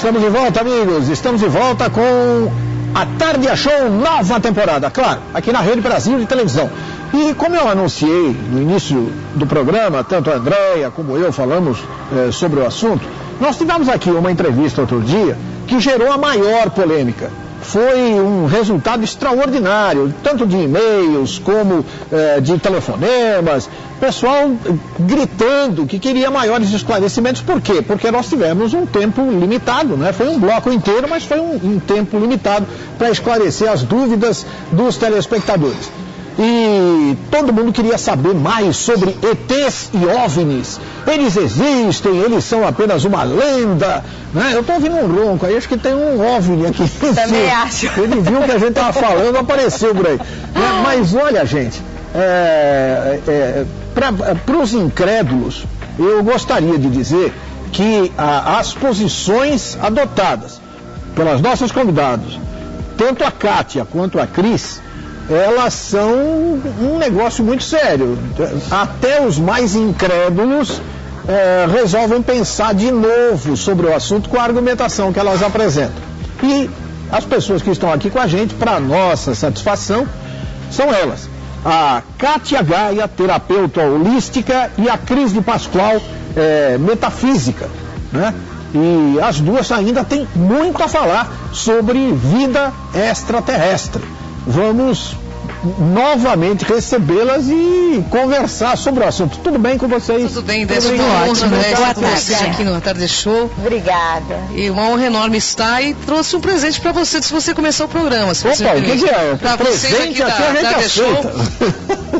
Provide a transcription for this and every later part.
Estamos de volta, amigos. Estamos de volta com a Tarde Show, nova temporada. Claro, aqui na Rede Brasil de Televisão. E como eu anunciei no início do programa, tanto a Andréia como eu falamos sobre o assunto, nós tivemos aqui uma entrevista outro dia que gerou a maior polêmica. Foi um resultado extraordinário, tanto de e-mails como de telefonemas, pessoal gritando que queria maiores esclarecimentos. Por quê? Porque nós tivemos um tempo limitado, né? Foi um bloco inteiro, mas foi um tempo limitado para esclarecer as dúvidas dos telespectadores. E todo mundo queria saber mais sobre ETs e OVNIs. Eles existem, eles são apenas uma lenda, né? Eu estou ouvindo um ronco aí, acho que tem um OVNI aqui. Também acho. Ele viu o que a gente estava falando, apareceu por aí. Mas olha, gente, para os incrédulos, eu gostaria de dizer que as posições adotadas pelas nossas convidadas, tanto a Kátia quanto a Cris, elas são um negócio muito sério. Até os mais incrédulos resolvem pensar de novo sobre o assunto com a argumentação que elas apresentam. E as pessoas que estão aqui com a gente, para nossa satisfação, são elas: a Kátia Gaia, terapeuta holística, e a Cris de Pascoal, metafísica, né? E as duas ainda têm muito a falar sobre vida extraterrestre. Vamos novamente recebê-las e conversar sobre o assunto. Tudo bem com vocês? Tudo bem, Décio. Uma honra, né, estar com vocês aqui no Tarde Show. Obrigada. E uma honra enorme estar, e trouxe um presente para você, se você começar o programa. Opa, o que é? Para vocês aqui da Tarde Show.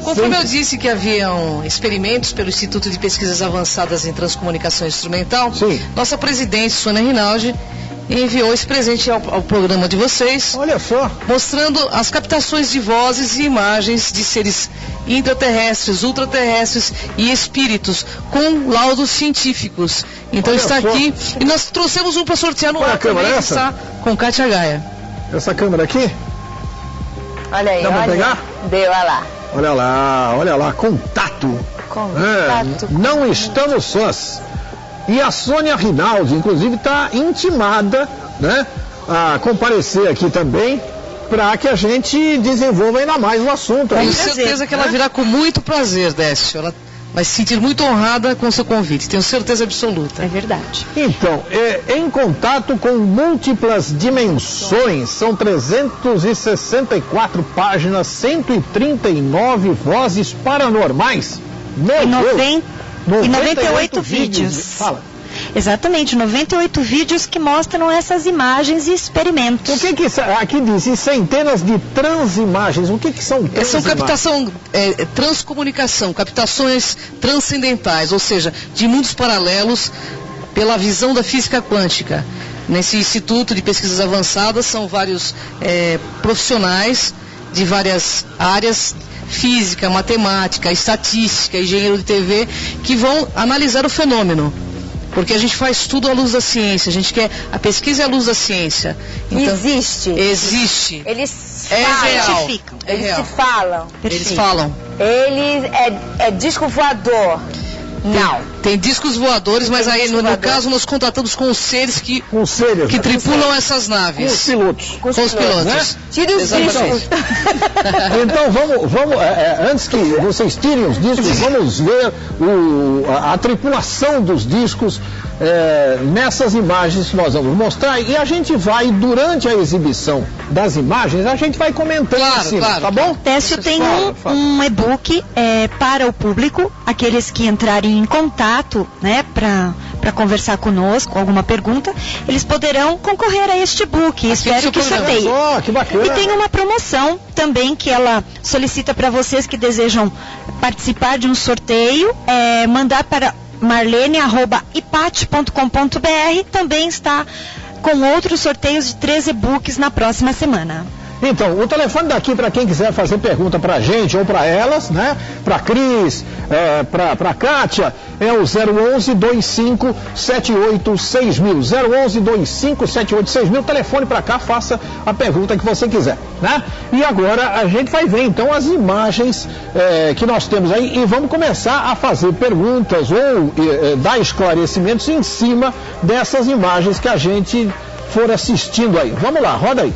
Conforme eu disse que haviam experimentos pelo Instituto de Pesquisas Avançadas em Transcomunicação Instrumental, sim, nossa presidente, Sônia Rinaldi, enviou esse presente ao programa de vocês. Olha só. Mostrando as captações de vozes e imagens de seres intraterrestres, ultraterrestres e espíritos, com laudos científicos. Então olha, está só aqui. E nós trouxemos um para sortear no ar também, que está com Kátia Gaia. Essa câmera aqui? Olha aí, dá pra pegar? Deu, olha lá. Olha lá, contato. Não estamos sós. E a Sônia Rinaldi, inclusive, está intimada, né, a comparecer aqui também, para que a gente desenvolva ainda mais o assunto. Tenho certeza que ela virá com muito prazer, Décio. Ela vai se sentir muito honrada com o seu convite, tenho certeza absoluta. É verdade. Então, em contato com múltiplas dimensões, são 364 páginas, 139 vozes paranormais. E 98 vídeos. Fala. Exatamente, 98 vídeos que mostram essas imagens e experimentos. O que aqui diz? E centenas de transimagens. O que são transimagens? São captação, transcomunicação, captações transcendentais, ou seja, de mundos paralelos pela visão da física quântica. Nesse Instituto de Pesquisas Avançadas são vários profissionais de várias áreas, física, matemática, estatística, engenheiro de TV, que vão analisar o fenômeno. Porque a gente faz tudo à luz da ciência, a gente quer a pesquisa à luz da ciência. Então, existe. Eles certificam. Eles se falam. Eles falam. Ele é disco voador. Não. Tem discos voadores, mas aí no caso nós contatamos com os seres que tripulam essas naves. Com os pilotos. Com os pilotos. Né? Tire os discos. Então vamos antes que vocês tirem os discos, vamos ver a tripulação dos discos nessas imagens que nós vamos mostrar, e a gente vai, durante a exibição das imagens, a gente vai comentando tá bom? Décio tem um e-book para o público, aqueles que entrarem em contato, né, para conversar conosco, alguma pergunta, eles poderão concorrer a este book. Espero que sorteie. Que bacana. E tem uma promoção também que ela solicita para vocês que desejam participar de um sorteio, mandar para marlene@ipate.com.br. Também está com outros sorteios de 3 e-books na próxima semana. Então, o telefone daqui para quem quiser fazer pergunta para a gente ou para elas, né? Para Cris, para Kátia, é o 011-2578-6000. 011-2578-6000. Telefone para cá, faça a pergunta que você quiser, né? E agora a gente vai ver então as imagens que nós temos aí e vamos começar a fazer perguntas ou dar esclarecimentos em cima dessas imagens que a gente for assistindo aí. Vamos lá, roda aí.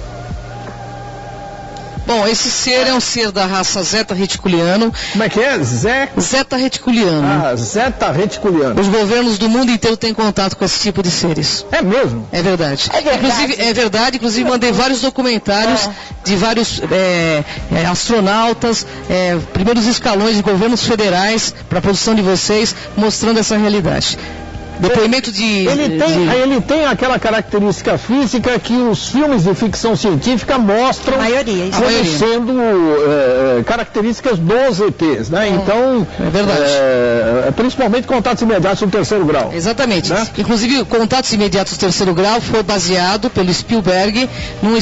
Bom, esse ser é um ser da raça Zeta Reticuliano. Como é que é? Zeta Reticuliano. Ah, Zeta Reticuliano. Os governos do mundo inteiro têm contato com esse tipo de seres. É mesmo? É verdade. É verdade? Inclusive mandei vários documentários de vários astronautas, primeiros escalões de governos federais para a produção de vocês, mostrando essa realidade. Depoimento de... Ele tem aquela característica física que os filmes de ficção científica mostram como sendo características dos ETs, né? Então, é verdade. Principalmente contatos imediatos no terceiro grau. Exatamente. Né? Inclusive, contatos imediatos no terceiro grau foi baseado pelo Spielberg num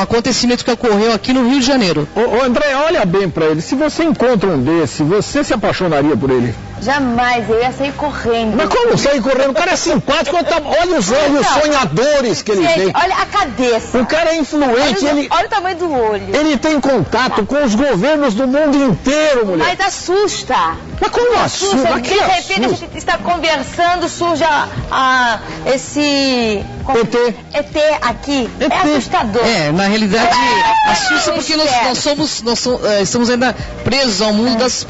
acontecimento que ocorreu aqui no Rio de Janeiro. Ô André, olha bem para ele. Se você encontra um desse, você se apaixonaria por ele? Jamais, eu ia sair correndo. Mas como sair correndo? O cara é simpático, olha os olhos sonhadores que ele tem. Olha a cabeça. O cara é influente, olha o tamanho do olho. Ele tem contato com os governos do mundo inteiro, mulher. Mas assusta. Mas como assusta? De repente a gente está conversando, surge esse... ET aqui. ET. É assustador. Na realidade, assusta porque nós estamos ainda presos ao mundo das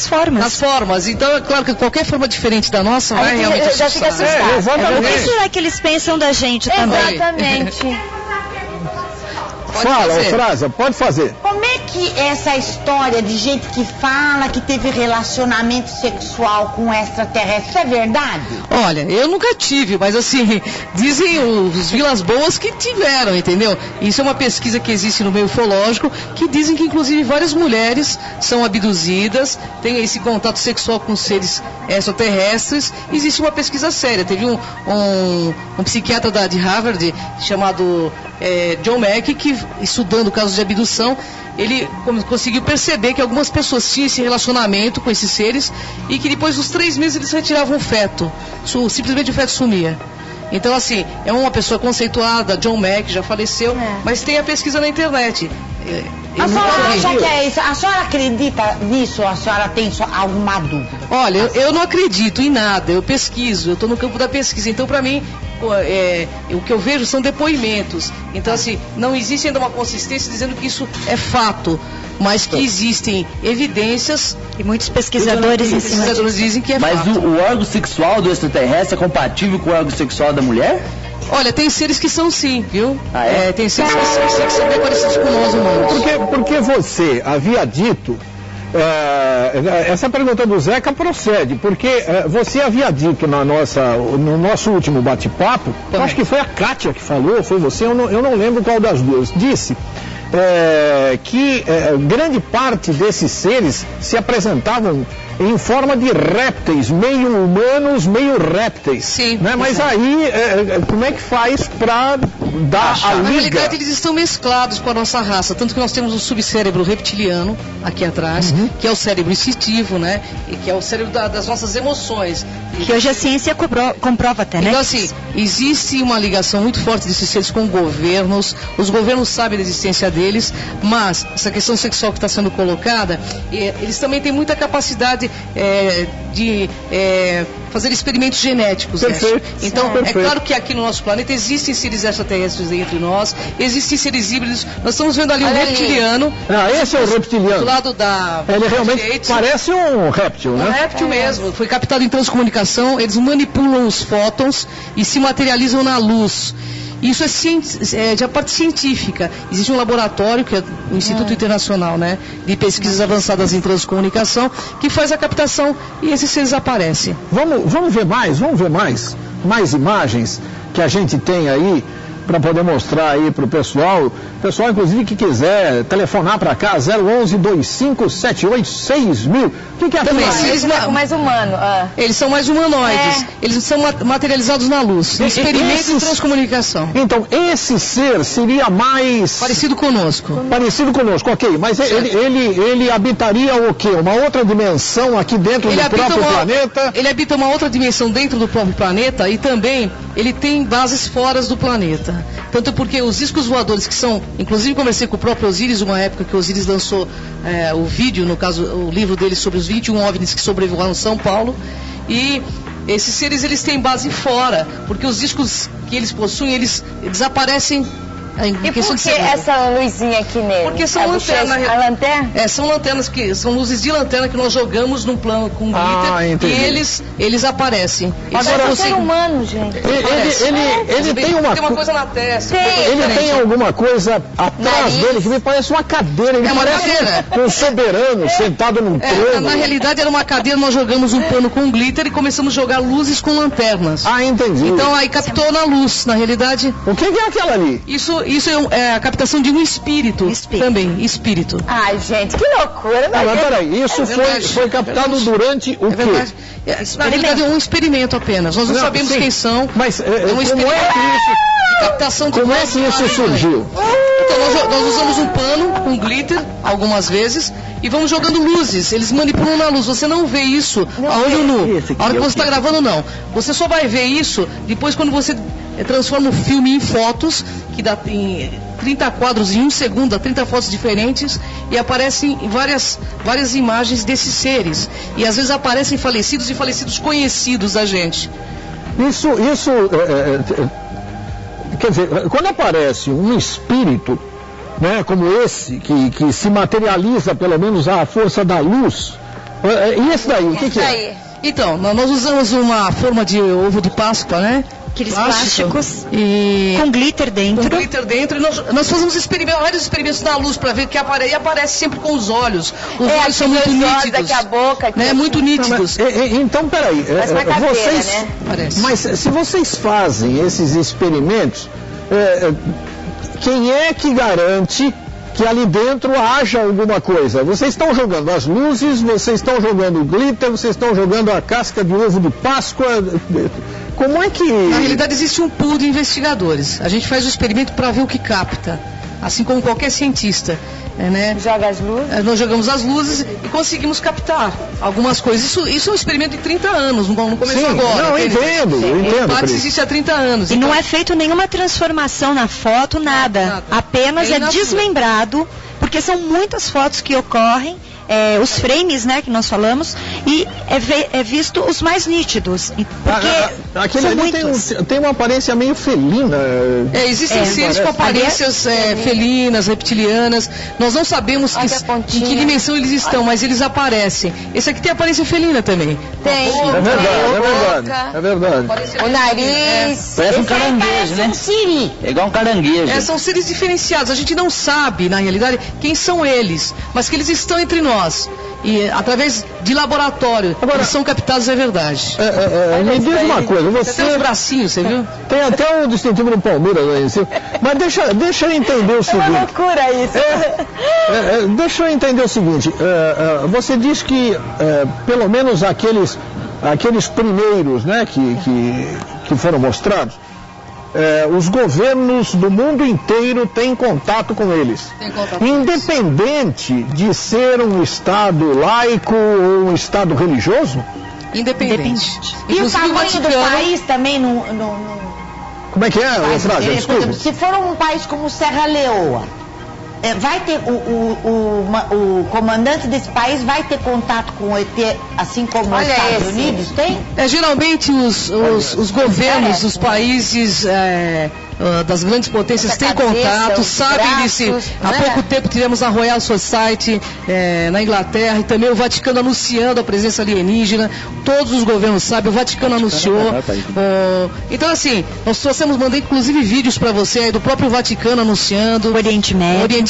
formas. Então, é claro que qualquer forma diferente da nossa vai realmente assustar. Já fica assustado. O que será que eles pensam da gente também? Exatamente. Fala, Frasa, pode fazer. Como é que essa história de gente que fala que teve relacionamento sexual com extraterrestre é verdade? Olha, eu nunca tive, mas assim, dizem os Vilas Boas que tiveram, entendeu? Isso é uma pesquisa que existe no meio ufológico, que dizem que inclusive várias mulheres são abduzidas, têm esse contato sexual com seres extraterrestres. Existe uma pesquisa séria. Teve um psiquiatra de Harvard chamado John Mack, que estudando casos de abdução, ele conseguiu perceber que algumas pessoas tinham esse relacionamento com esses seres e que depois dos 3 meses eles retiravam o feto, simplesmente o feto sumia. Então, assim, é uma pessoa conceituada, John Mack, já faleceu, mas tem a pesquisa na internet. A senhora acha que é isso? A senhora acredita nisso ou a senhora tem alguma dúvida? Olha, eu não acredito em nada, eu pesquiso, eu estou no campo da pesquisa, então para mim o que eu vejo são depoimentos. Então, assim, não existe ainda uma consistência dizendo que isso é fato, mas que existem evidências. E muitos pesquisadores dizem que é fato. Mas o órgão sexual do extraterrestre é compatível com o órgão sexual da mulher? Olha, tem seres que são sim, viu? Tem seres que são bem parecidos com nós humanos. Porque você havia dito... essa pergunta do Zeca procede, porque você havia dito no nosso último bate-papo, acho que foi a Kátia que falou, foi você, eu não lembro qual das duas, disse que grande parte desses seres se apresentavam em forma de répteis, meio humanos, meio répteis. Sim. Né? Mas aí, como é que faz para dar a liga? Na realidade, eles estão mesclados com a nossa raça, tanto que nós temos um subcérebro reptiliano aqui atrás, que é o cérebro instintivo, né? E que é o cérebro das nossas emoções. Que hoje a ciência comprova até, né? Então, assim, existe uma ligação muito forte desses seres com governos, os governos sabem da existência deles, mas essa questão sexual que está sendo colocada, eles também têm muita capacidade de fazer experimentos genéticos. Perfeito. Então, é claro que aqui no nosso planeta existem seres extraterrestres entre nós, existem seres híbridos. Nós estamos vendo ali um reptiliano. Esse é o reptiliano. Do lado da... Ele realmente parece um réptil, né? Um réptil mesmo. Foi captado em transcomunicação, eles manipulam os fótons e se materializam na luz. Isso é de a parte científica. Existe um laboratório, que é o Instituto Internacional, né, de Pesquisas Avançadas em Transcomunicação, que faz a captação e esses seres aparecem. Vamos ver mais imagens que a gente tem aí para poder mostrar aí para o pessoal. Pessoal, inclusive, que quiser telefonar para cá, 011-2578-6000. O que é Também, com mais humano. Eles são mais humanoides. Eles são materializados na luz. Experimento de transcomunicação. Então, esse ser seria mais... Parecido conosco. Parecido conosco, ok. Mas ele habitaria o quê? Uma outra dimensão aqui dentro do próprio planeta? Ele habita uma outra dimensão dentro do próprio planeta e também ele tem bases fora do planeta. Tanto porque os discos voadores que são... Inclusive conversei com o próprio Osiris, uma época que o Osiris lançou o vídeo, no caso, o livro dele sobre os 21 OVNIs que sobrevoaram São Paulo. E esses seres, eles têm base fora, porque os discos que eles possuem, eles desaparecem. E por que essa luzinha aqui nele? Porque são lanternas. A lanterna? São lanternas são luzes de lanterna que nós jogamos num plano com glitter e eles aparecem. Agora é um ser humano, gente. Ele tem uma coisa na testa. Ele tem alguma coisa atrás dele que me parece uma cadeira. Ele parece um soberano sentado num trono. Na realidade era uma cadeira, nós jogamos um pano com glitter e começamos a jogar luzes com lanternas. Entendi. Então aí captou na luz, na realidade. O que é aquela ali? Isso é a captação de um espírito. Também, espírito. Ai, gente, que loucura. Mas peraí, isso foi captado durante o quê? Verdade. Na realidade é um experimento apenas. Nós não sabemos quem são. Mas um experimento de captação de como é que isso surgiu? Então nós usamos um pano com glitter algumas vezes e vamos jogando luzes. Eles manipulam na luz. Você não vê isso a olho nu. A hora que você está gravando, não. Você só vai ver isso depois quando você transforma o filme em fotos, que dá em 30 quadros em 1 segundo, dá 30 fotos diferentes, e aparecem várias imagens desses seres. E às vezes aparecem falecidos e falecidos conhecidos da gente. Isso quer dizer, quando aparece um espírito, né, como esse, que se materializa pelo menos à força da luz, e esse daí, o que é? Então, nós usamos uma forma de ovo de Páscoa, né? Aqueles plásticos com glitter dentro. Com glitter dentro. E nós fazemos vários experimentos na luz para ver que aparece sempre com os olhos. Os olhos são muito nítidos. Daqui a boca. Né? Muito nítidos. Então, peraí. Vocês, né? Mas se vocês fazem esses experimentos, quem é que garante que ali dentro haja alguma coisa? Vocês estão jogando as luzes, vocês estão jogando o glitter, vocês estão jogando a casca de ovo de Páscoa. Como é que... Na realidade existe um pool de investigadores. A gente faz o experimento para ver o que capta, assim como qualquer cientista. Né? Joga as luzes? Nós jogamos as luzes e conseguimos captar algumas coisas. Isso é um experimento de 30 anos, não começou agora. Não, eu entendo. O existe há 30 anos. E então... não é feito nenhuma transformação na foto, nada. Apenas é desmembrado, porque são muitas fotos que ocorrem. Os frames, né, que nós falamos, e é visto os mais nítidos, porque aquele ali tem uma aparência meio felina. Existem seres com aparências felinas, reptilianas. Nós não sabemos em que dimensão eles estão, mas eles aparecem. Esse aqui tem aparência felina também. Tem. É verdade. O nariz. Parece um caranguejo, né? É igual um caranguejo. São seres diferenciados. A gente não sabe, na realidade, quem são eles, mas que eles estão entre nós. E através de laboratório, eles são captados, é verdade. Me diz uma coisa, você tem os bracinhos, você viu? Tem até o distintivo do Palmeiras aí em cima. Mas deixa eu entender o seguinte. É uma loucura isso. Deixa eu entender o seguinte. Você diz que pelo menos aqueles primeiros, né, que foram mostrados, os governos do mundo inteiro têm contato com eles. Independente de ser um Estado laico ou um Estado religioso? Independente. E o tamanho do país também Como é que é, frase? Desculpa. Se for um país como Serra Leoa, vai ter o comandante desse país vai ter contato com o ET, assim como os Estados Unidos tem? Geralmente os governos dos países das grandes potências têm contato, sabem disso. Há pouco tempo tivemos a Royal Society na Inglaterra e também o Vaticano anunciando a presença alienígena. Todos os governos sabem, o Vaticano anunciou. Então assim, nós trouxemos, mandei inclusive vídeos para você aí do próprio Vaticano anunciando. Oriente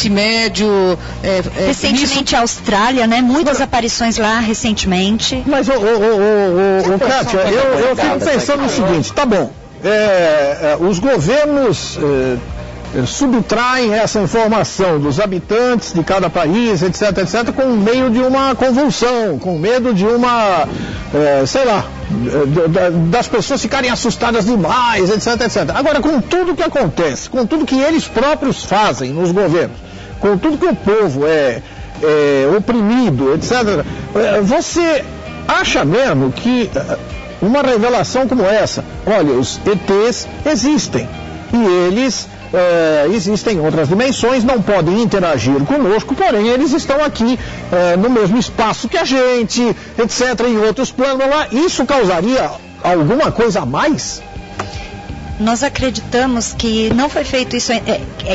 Médio. Recentemente a Austrália, né? Muitas aparições lá recentemente. Mas, Kátia, eu fico pensando no seguinte, tá bom. Os governos subtraem essa informação dos habitantes de cada país, etc, etc, com meio de uma convulsão, com medo de uma, sei lá, das pessoas ficarem assustadas demais, etc, etc. Agora, com tudo que acontece, com tudo que eles próprios fazem nos governos, com tudo que o povo é oprimido, etc, você acha mesmo que uma revelação como essa, olha, os ETs existem, e eles existem em outras dimensões, não podem interagir conosco, porém eles estão aqui no mesmo espaço que a gente, etc, em outros planos lá. Isso causaria alguma coisa a mais? Nós acreditamos que não foi feito isso,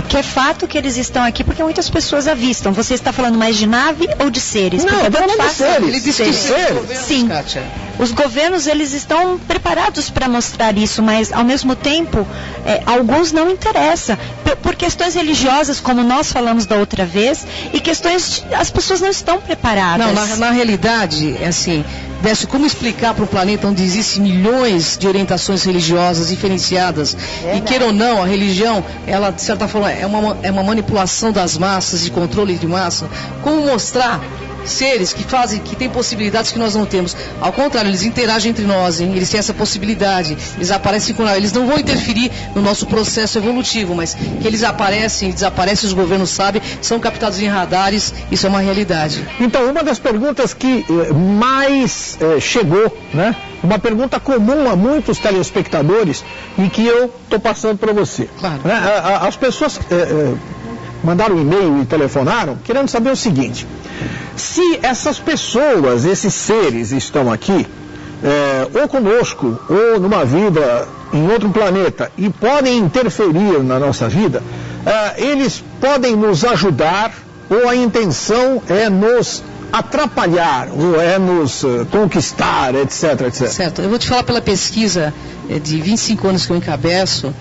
que é fato que eles estão aqui porque muitas pessoas avistam. Você está falando mais de nave ou de seres? Não, porque de seres. Ele disse que seres. Sim. Kátia. Os governos, eles estão preparados para mostrar isso, mas ao mesmo tempo, alguns não interessam. Por questões religiosas, como nós falamos da outra vez, e questões, as pessoas não estão preparadas. Não, na realidade, é assim, Décio, como explicar para um planeta onde existem milhões de orientações religiosas diferenciadas, e queira ou não, a religião, ela, de certa forma, é uma manipulação das massas, de controle de massa, como mostrar seres que têm possibilidades que nós não temos? Ao contrário, eles interagem entre nós, hein? Eles têm essa possibilidade, eles aparecem com nós, eles não vão interferir no nosso processo evolutivo, mas que eles aparecem e desaparecem, os governos sabem, são captados em radares, isso é uma realidade. Então, uma das perguntas que mais chegou, né? Uma pergunta comum a muitos telespectadores e que eu estou passando para você. Claro. As pessoas mandaram um e-mail e telefonaram querendo saber o seguinte: se essas pessoas, esses seres estão aqui, ou conosco, ou numa vida em outro planeta, e podem interferir na nossa vida, eles podem nos ajudar, ou a intenção é nos atrapalhar, ou é nos conquistar, etc, etc. Certo, eu vou te falar pela pesquisa de 25 anos que eu encabeço.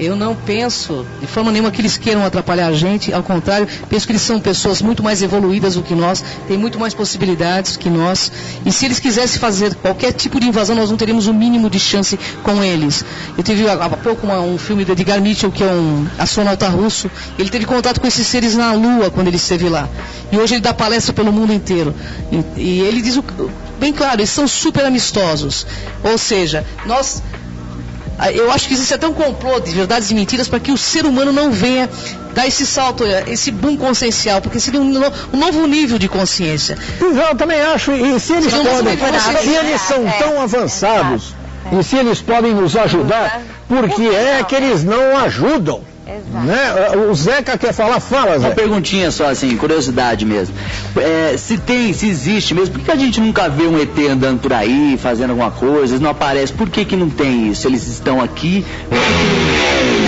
Eu não penso de forma nenhuma que eles queiram atrapalhar a gente, ao contrário, penso que eles são pessoas muito mais evoluídas do que nós, têm muito mais possibilidades que nós, e se eles quisessem fazer qualquer tipo de invasão, nós não teríamos o mínimo de chance com eles. Eu tive há pouco um filme do Edgar Mitchell, que é um astronauta russo, ele teve contato com esses seres na Lua quando ele esteve lá, e hoje ele dá palestra pelo mundo inteiro, e ele diz bem claro, eles são super amistosos, ou seja, eu acho que existe até um complô de verdades e mentiras para que o ser humano não venha dar esse salto, esse boom consciencial, porque seria um novo nível de consciência. Eu também acho, e se eles se eles são tão avançados, e se eles podem nos ajudar, por que é que eles não ajudam? Né? O Zeca quer falar, fala, Zé. Uma perguntinha só, assim, curiosidade mesmo. Se existe mesmo, por que a gente nunca vê um ET andando por aí, fazendo alguma coisa, não aparece? Por que não tem isso? Eles estão aqui?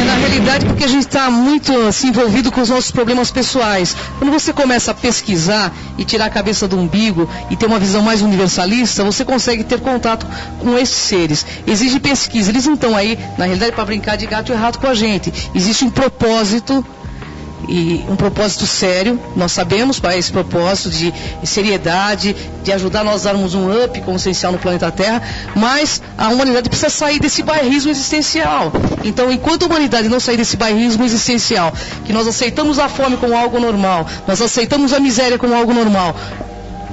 Na realidade, porque a gente está muito assim, envolvido com os nossos problemas pessoais. Quando você começa a pesquisar e tirar a cabeça do umbigo e ter uma visão mais universalista, você consegue ter contato com esses seres. Exige pesquisa. Eles não estão aí, na realidade, para brincar de gato e rato com a gente. Existe um propósito, e um propósito sério, nós sabemos para esse propósito de seriedade, de ajudar nós a darmos um up consciencial no planeta Terra, mas a humanidade precisa sair desse bairrismo existencial. Então, enquanto a humanidade não sair desse bairrismo existencial, que nós aceitamos a fome como algo normal, nós aceitamos a miséria como algo normal,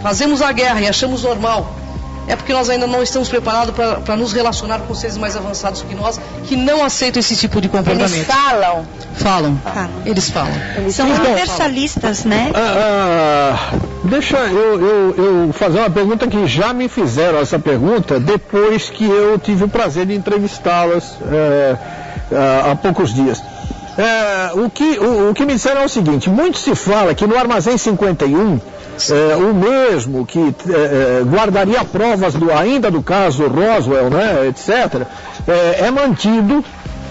fazemos a guerra e achamos normal, é porque nós ainda não estamos preparados para nos relacionar com seres mais avançados que nós, que não aceitam esse tipo de comportamento. Eles falam? Falam. Eles falam. São universalistas, né? Deixa eu fazer uma pergunta que já me fizeram essa pergunta depois que eu tive o prazer de entrevistá-las há poucos dias. O que me disseram é o seguinte: muito se fala que no Armazém 51, o mesmo que guardaria provas ainda do caso Roswell, né, etc., é mantido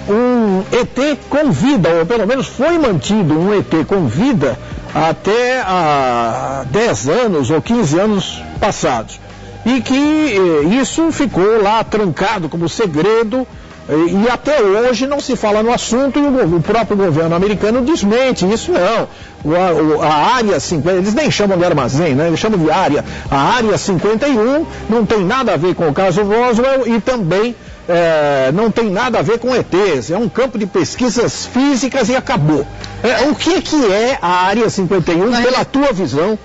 um ET com vida, ou pelo menos foi mantido um ET com vida até há 10 anos ou 15 anos passados. E que isso ficou lá trancado como segredo E até hoje não se fala no assunto e o próprio governo americano desmente isso, não. A área 50, eles nem chamam de armazém, né? Eles chamam de área. A área 51 não tem nada a ver com o caso Roswell e também não tem nada a ver com ETs. É um campo de pesquisas físicas e acabou. O que é a área 51 pela tua visão?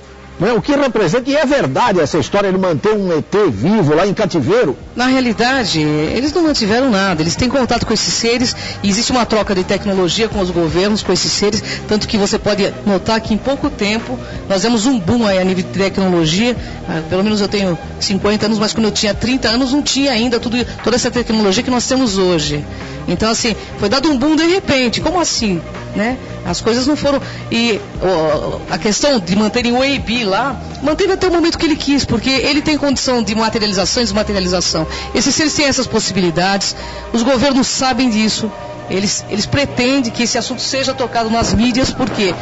O que representa, e é verdade essa história de manter um ET vivo lá em cativeiro? Na realidade, eles não mantiveram nada, eles têm contato com esses seres e existe uma troca de tecnologia com os governos, com esses seres, tanto que você pode notar que em pouco tempo nós demos um boom aí a nível de tecnologia, pelo menos eu tenho 50 anos, mas quando eu tinha 30 anos não tinha ainda toda essa tecnologia que nós temos hoje. Então assim, foi dado um boom de repente, como assim, né? As coisas não foram, e a questão de manterem o AB lá, manteve até o momento que ele quis, porque ele tem condição de materialização e desmaterialização. Esses seres têm essas possibilidades, os governos sabem disso, eles pretendem que esse assunto seja tocado nas mídias, porque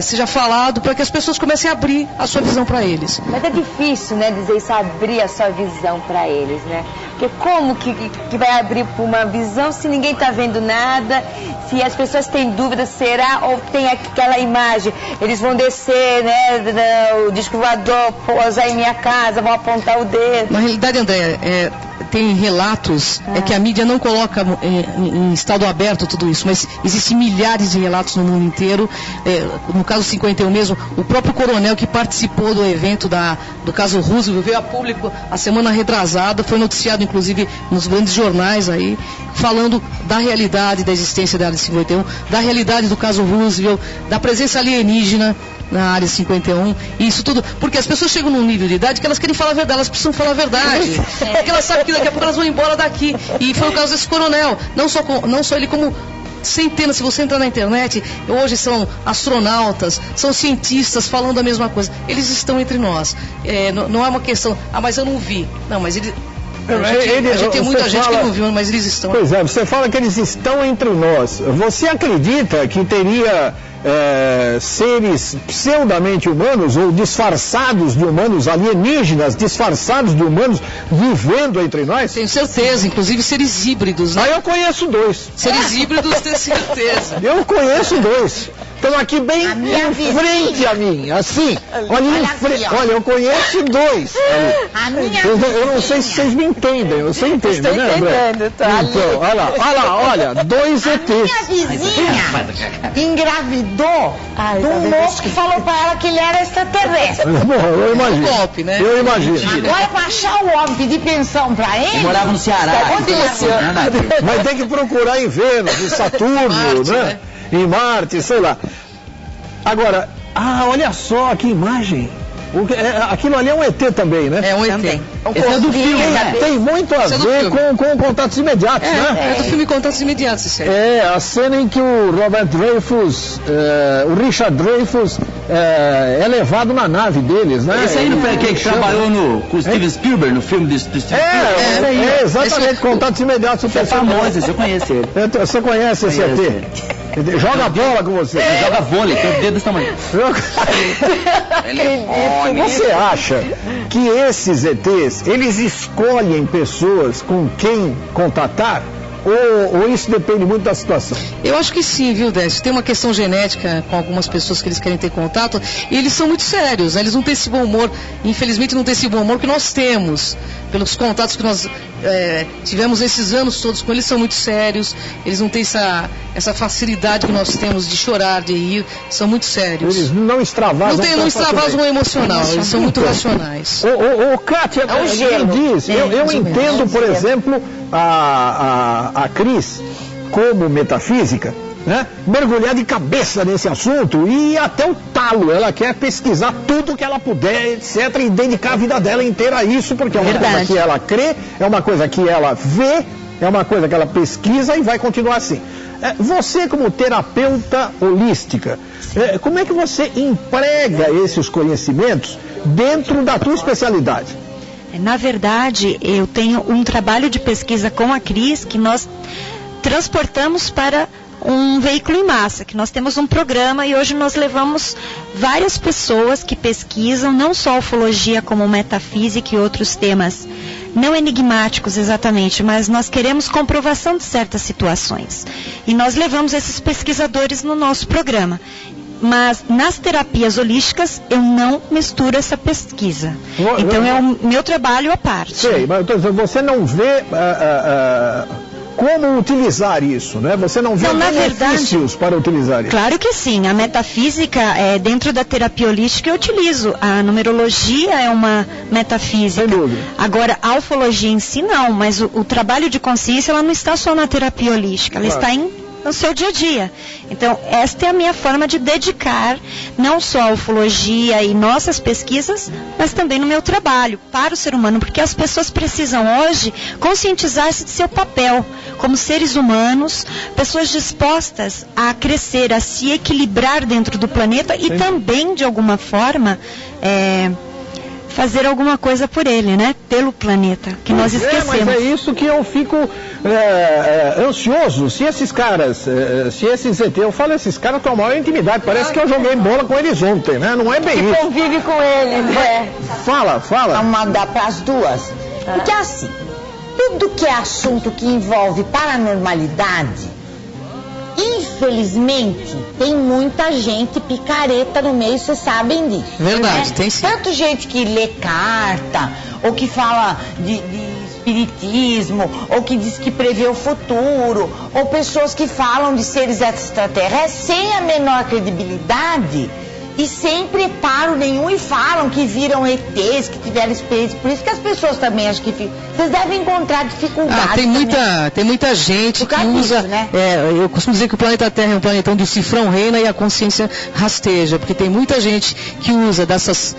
seja falado para que as pessoas comecem a abrir a sua visão para eles. Mas é difícil, né, dizer isso, abrir a sua visão para eles, né? Porque como que vai abrir uma visão se ninguém está vendo nada, se as pessoas têm dúvidas, será ou tem aquela imagem, eles vão descer, né, o disco voador, pousar em minha casa, vão apontar o dedo. Na realidade, Andréia, tem relatos, que a mídia não coloca em estado aberto tudo isso, mas existem milhares de relatos no mundo inteiro, no caso 51 mesmo, o próprio coronel que participou do evento do caso Roosevelt veio a público a semana retrasada, foi noticiado inclusive nos grandes jornais aí, falando da realidade da existência da área 51, da realidade do caso Roosevelt, da presença alienígena na área 51, e isso tudo, porque as pessoas chegam num nível de idade que elas querem falar a verdade, elas precisam falar a verdade, porque elas sabem que daqui a pouco elas vão embora daqui, e foi o caso desse coronel, não só ele, como centenas, se você entrar na internet, hoje são astronautas, são cientistas falando a mesma coisa, eles estão entre nós, não é uma questão, mas eu não vi, não, mas eles... A gente tem muita gente que não viu, mas eles estão. Pois é, você fala que eles estão entre nós. Você acredita que teria seres pseudamente humanos ou disfarçados de humanos, alienígenas disfarçados de humanos vivendo entre nós? Tenho certeza, inclusive seres híbridos, né? Eu conheço 2. Seres híbridos, tenho certeza. Eu conheço 2. Estão aqui bem em frente a mim, assim. Olha em frente. Olha, eu conheço 2. Eu não sei se vocês me entendem. Você entende, né, André? Entendendo, tá ali. Então, olha, 2 ETs. Minha vizinha engravidou de um moço que falou pra ela que ele era extraterrestre. Bom, eu imagino. Golpe, né? Eu imagino. Agora, pra achar o homem, pedir pensão pra ele... Eu morava no Ceará. Mas tem que procurar em Vênus, em Saturno, Marte, né? Em Marte, sei lá. Agora, olha só que imagem. Aquilo ali é um ET também, né? É um ET. Também. Esse é do filme, né? Tem muito a ver com contatos imediatos, né? É do filme Contatos Imediatos, isso aí. A cena em que o Robert Dreyfuss, o Richard Dreyfuss, é levado na nave deles, né? Esse aí não foi aquele que trabalhou com o Steven Spielberg, no filme do Steven Spielberg? Exatamente, Contatos Imediatos. Você é famoso, eu conheço ele. Você conhece esse ET? Joga bola com você. Ele joga vôlei, tem o dedo desse tamanho. Você acha que esses ETs, eles escolhem pessoas com quem contatar? Ou isso depende muito da situação? Eu acho que sim, viu, Décio? Tem uma questão genética com algumas pessoas que eles querem ter contato e eles são muito sérios, né? Eles não têm esse bom humor, infelizmente não têm esse bom humor que nós temos. Pelos contatos que nós tivemos esses anos todos com eles, são muito sérios, eles não têm essa facilidade que nós temos de chorar, de rir, são muito sérios. Eles não extravasam. Não extravasam o emocional, eles são muito racionais. Kátia, diz, eu entendo, por exemplo, a Cris como metafísica, né? Mergulhar de cabeça nesse assunto e até o talo. Ela quer pesquisar tudo que ela puder, etc. E dedicar a vida dela inteira a isso, porque é uma coisa que ela crê, é uma coisa que ela vê, é uma coisa que ela pesquisa e vai continuar assim. Você, como terapeuta holística, como é que você emprega esses conhecimentos dentro da tua especialidade? Na verdade, eu tenho um trabalho de pesquisa com a Cris que nós transportamos para um veículo em massa, que nós temos um programa e hoje nós levamos várias pessoas que pesquisam não só ufologia como metafísica e outros temas não enigmáticos exatamente, mas nós queremos comprovação de certas situações. E nós levamos esses pesquisadores no nosso programa. Mas nas terapias holísticas eu não misturo essa pesquisa. Então é o meu trabalho à parte. Sei, mas você não vê como utilizar isso, né? Você não vê benefícios para utilizar isso. Claro que sim. A metafísica, dentro da terapia holística, eu utilizo. A numerologia é uma metafísica. Sem dúvida. Agora, a ufologia em si não, mas o trabalho de consciência, ela não está só na terapia holística, ela está no seu dia a dia. Então, esta é a minha forma de dedicar não só a ufologia e nossas pesquisas, mas também no meu trabalho para o ser humano, porque as pessoas precisam hoje conscientizar-se de seu papel como seres humanos, pessoas dispostas a crescer, a se equilibrar dentro do planeta e também, de alguma forma, fazer alguma coisa por ele, né? Pelo planeta, que nós esquecemos. Mas é isso que eu fico ansioso. Se esses caras, se esses ET, eu falo, esses caras têm a maior intimidade, parece que eu joguei bola com eles ontem, né? Não é bem isso. Convive com eles, né? Fala. Vamos mandar para as duas. Porque assim, tudo que é assunto que envolve paranormalidade, infelizmente, tem muita gente picareta no meio, vocês sabem disso. Verdade, né? tem sim. Tanto gente que lê carta, ou que fala de espiritismo, ou que diz que prevê o futuro, ou pessoas que falam de seres extraterrestres sem a menor credibilidade e sem preparo nenhum e falam que viram ETs, que tiveram experiência. Por isso que as pessoas também acho que vocês devem encontrar dificuldades. Tem muita gente que usa, né? Eu costumo dizer que o planeta Terra é um planeta onde o cifrão reina e a consciência rasteja, porque tem muita gente que usa desses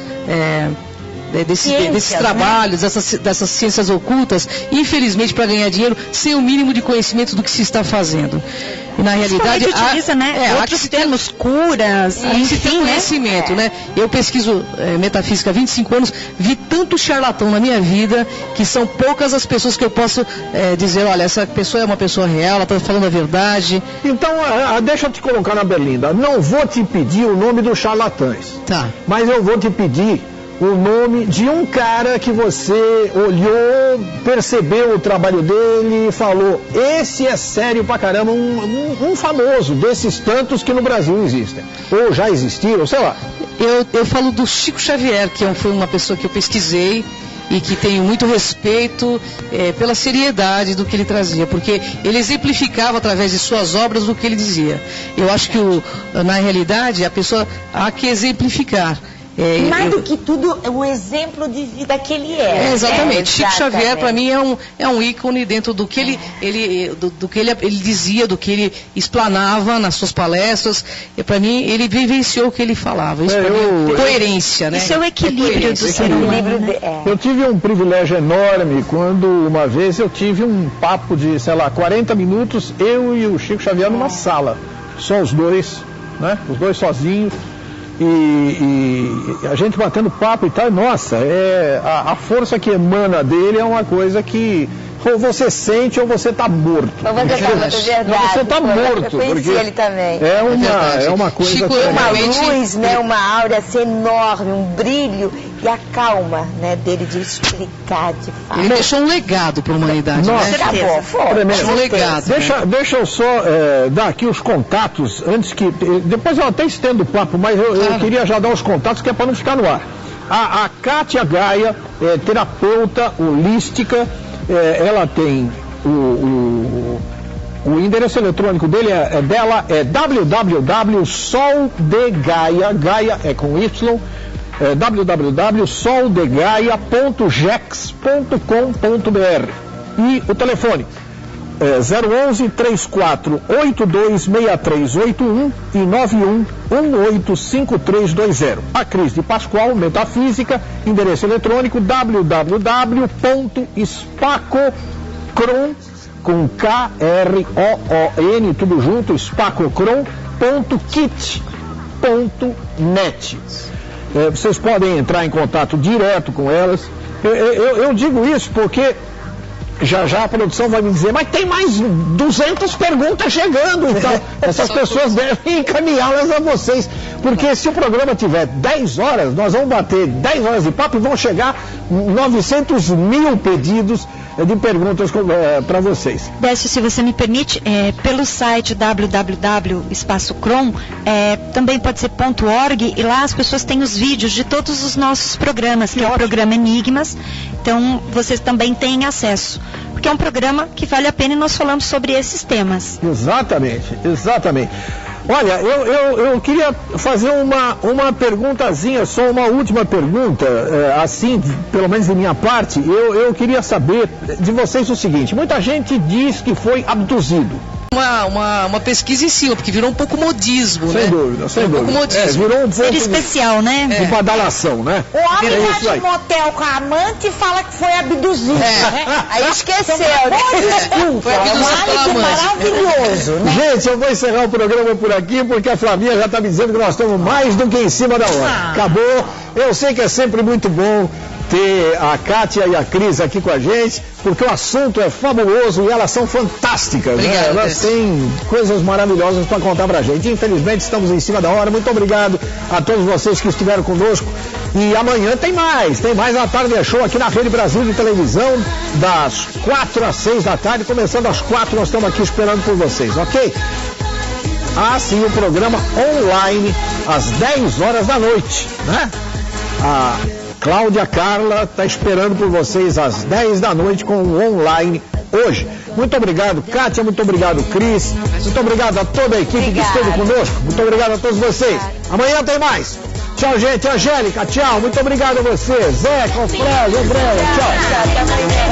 trabalhos, né? dessas ciências ocultas, infelizmente para ganhar dinheiro, sem o mínimo de conhecimento do que se está fazendo. E na realidade utiliza, outros termos, curas, enfim, conhecimento, né? Eu pesquiso metafísica há 25 anos, vi tanto charlatão na minha vida que são poucas as pessoas que eu posso dizer, olha, essa pessoa é uma pessoa real, ela está falando a verdade. Então, deixa eu te colocar na berlinda. Não vou te pedir o nome dos charlatães. Tá. Mas eu vou te pedir o nome de um cara que você olhou, percebeu o trabalho dele e falou, esse é sério pra caramba, um famoso desses tantos que no Brasil existem, ou já existiram, sei lá. Eu falo do Chico Xavier, que foi uma pessoa que eu pesquisei e que tenho muito respeito pela seriedade do que ele trazia, porque ele exemplificava através de suas obras o que ele dizia. Eu acho que na realidade a pessoa há que exemplificar. Mais do que tudo, o exemplo de vida que ele é. Exatamente. Chico Xavier, para mim, é um ícone dentro do que ele dizia, do que ele explanava nas suas palestras. E para mim, ele vivenciou o que ele falava. Isso é coerência, né? Isso é o equilíbrio do ser humano. Né? Eu tive um privilégio enorme quando, uma vez, eu tive um papo de, 40 minutos, eu e o Chico Xavier numa sala. Só os dois, né? Os dois sozinhos. E a gente batendo papo e tal, nossa, a força que emana dele é uma coisa que ou você sente ou você está morto. Ou você está morto, verdade. Você está morto. Eu conheci ele também. É uma coisa Chico, que uma luz, né, uma áurea assim, enorme, um brilho e a calma, né, dele de explicar, de falar. Ele deixou um legado para a humanidade. Nossa, né? Deixou um legado. Deixa eu só dar aqui os contatos, antes que... Depois eu até estendo o papo, mas eu queria já dar os contatos, que é para não ficar no ar. A Kátia Gaia, terapeuta holística, ela tem o endereço eletrônico dela é www.soldegaia, Gaia é com Y, www.soldegaia.gex.com.br e o telefone 011 3482 6381 e 91185320. A Cris de Pascoal, Metafísica, endereço eletrônico www.spacocron com KROON, tudo junto, spacocron.kit.net. Vocês podem entrar em contato direto com elas. Eu digo isso porque já a produção vai me dizer, mas tem mais 200 perguntas chegando, então essas pessoas devem encaminhá-las a vocês. Porque se o programa tiver 10 horas, nós vamos bater 10 horas de papo e vão chegar 900 mil pedidos de perguntas para vocês. Décio, se você me permite, pelo site www.espacocrom, também pode ser .org, e lá as pessoas têm os vídeos de todos os nossos programas, que é o programa Enigmas, então vocês também têm acesso, porque é um programa que vale a pena e nós falamos sobre esses temas. Exatamente, exatamente. Olha, eu queria fazer uma perguntazinha, só uma última pergunta, assim, pelo menos de minha parte. Eu queria saber de vocês o seguinte: muita gente diz que foi abduzido. Uma pesquisa em cima, porque virou um pouco modismo, sem né? Dúvida, sem dúvida. Um pouco modismo. Virou um pouco especial, né? De badalação, né? O homem vai no motel com a amante e fala que foi abduzido. Aí esqueceu. Foi abduzido pela amante. Maravilhoso, né? Gente, eu vou encerrar o programa por aqui, porque a Flavinha já está me dizendo que nós estamos mais do que em cima da hora. Acabou. Eu sei que é sempre muito bom ter a Kátia e a Cris aqui com a gente, porque o assunto é fabuloso e elas são fantásticas. Obrigado, né? Elas têm coisas maravilhosas para contar pra gente. Infelizmente estamos em cima da hora. Muito obrigado a todos vocês que estiveram conosco. E amanhã tem mais a Tarde Show aqui na Rede Brasil de Televisão, das 4 às 6 da tarde. Começando às 4, nós estamos aqui esperando por vocês, ok? Sim, o programa online às 10 horas da noite, né? A Cláudia Carla está esperando por vocês às 10 da noite com o online hoje. Muito obrigado, Kátia, muito obrigado, Cris, muito obrigado a toda a equipe que esteve conosco, muito obrigado a todos vocês. Amanhã tem mais. Tchau, gente. Angélica, tchau. Muito obrigado a você. Zé, Confrade, André, tchau.